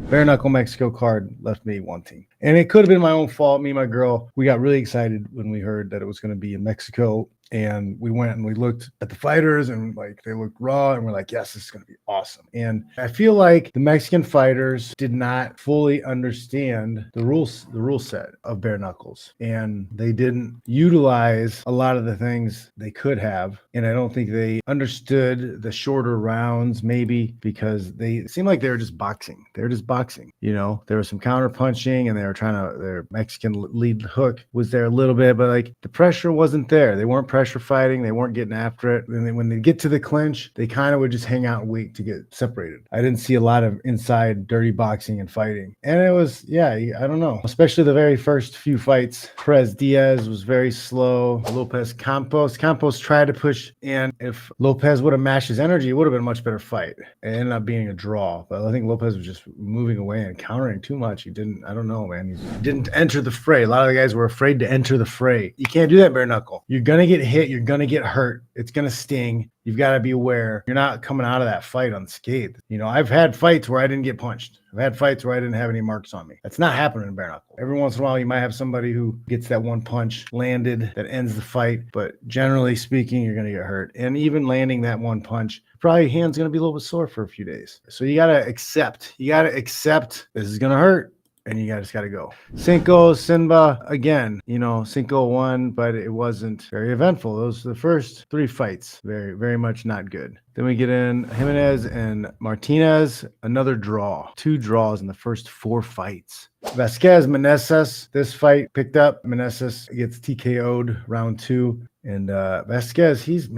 Bare knuckle Meh-xico card left me wanting. And it could have been my own fault. Me and my girl, we got really excited when we heard that it was going to be in Mexico. And we went and we looked at the fighters and like they looked raw and we're like, yes, this is going to be awesome. And I feel like the Mexican fighters did not fully understand the rule set of bare knuckles, and they didn't utilize a lot of the things they could have. And I don't think they understood the shorter rounds, maybe because they seemed like they were just boxing. They were just boxing. You know, there was some counter punching and they were trying to, their Mexican lead hook was there a little bit, but like the pressure wasn't there. They weren't pressure fighting. They weren't getting after it. And then when they get to the clinch, they kind of would just hang out and wait to get separated. I didn't see a lot of inside dirty boxing and fighting. And it was, yeah, I don't know, especially the very first few fights. Perez Diaz was very slow. Lopez Campos tried to push. And if Lopez would have matched his energy, it would have been a much better fight. It ended up being a draw. But I think Lopez was just moving away and countering too much. He didn't, I don't know, man. He didn't enter the fray. A lot of the guys were afraid to enter the fray. You can't do that bare knuckle. You're going to get hit. You're going to get hurt. It's going to sting. You've got to be aware. You're not coming out of that fight unscathed. You know, I've had fights where I didn't get punched. I've had fights where I didn't have any marks on me. That's not happening in bare knuckle. Every once in a while, you might have somebody who gets that one punch landed that ends the fight. But generally speaking, you're going to get hurt. And even landing that one punch, probably your hand's going to be a little bit sore for a few days. So you got to accept. You got to accept this is going to hurt. And you just got to go. Cinco, Sinba, again, you know, Cinco won, but it wasn't very eventful. Those were the first three fights. Very, very much not good. Then we get in Jimenez and Martinez, another draw. 2 draws in the first 4 fights. Vasquez, Meneses, this fight picked up. Meneses gets TKO'd round 2. And Vasquez, he's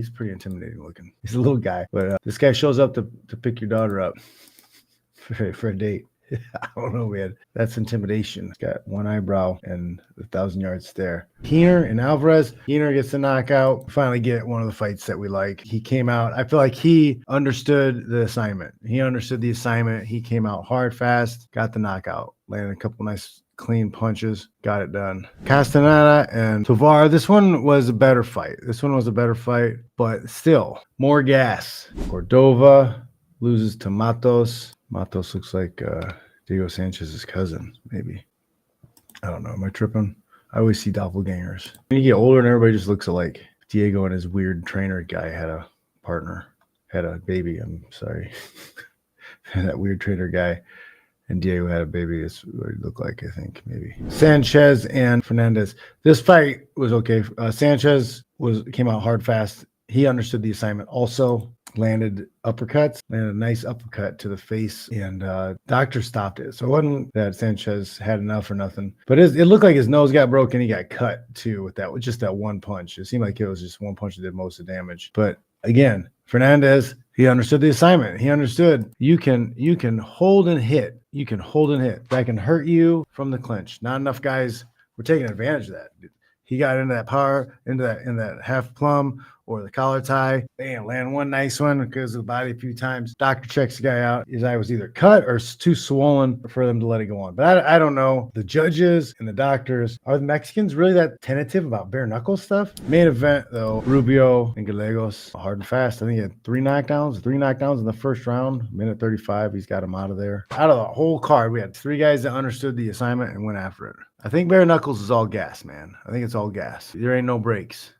pretty intimidating looking. He's a little guy, but this guy shows up to pick your daughter up for a date. I don't know, man. That's intimidation. He's got one eyebrow and 1,000-yard stare. Keener and Alvarez. Keener gets the knockout. Finally get one of the fights that we like. He came out. I feel like he understood the assignment. He understood the assignment. He came out hard, fast, got the knockout. Landed a couple nice clean punches, got it done. Castaneda and Tovar. This one was a better fight. But still, more gas. Cordova loses to Matos. Matos looks like Diego Sanchez's cousin, maybe. I don't know. Am I tripping? I always see doppelgangers. When you get older and everybody just looks alike. Diego and his weird trainer guy had a partner, had a baby. I'm sorry. That weird trainer guy and Diego had a baby. That's what it looked like, I think, maybe. Sanchez and Fernandez. This fight was okay. Sanchez came out hard, fast. He understood the assignment also. Landed uppercuts, landed a nice uppercut to the face, and doctor stopped it. So it wasn't that Sanchez had enough or nothing, but it looked like his nose got broken. He got cut too with just that one punch. It seemed like it was just one punch that did most of the damage. But again, Fernandez, he understood the assignment. He understood you can hold and hit. You can hold and hit. That can hurt you from the clinch. Not enough guys were taking advantage of that. He got into that power, in that half plum or the collar tie. Bam, land one nice one because of the body a few times. Doctor checks the guy out. His eye was either cut or too swollen for them to let it go on. But I don't know. The judges and the doctors, are the Mexicans really that tentative about bare knuckle stuff? Main event, though, Rubio and Gallegos, hard and fast. I think he had 3 knockdowns in the first round. Minute 35, he's got him out of there. Out of the whole card, we had 3 guys that understood the assignment and went after it. I think bare knuckles is all gas, man. I think it's all gas. There ain't no breaks.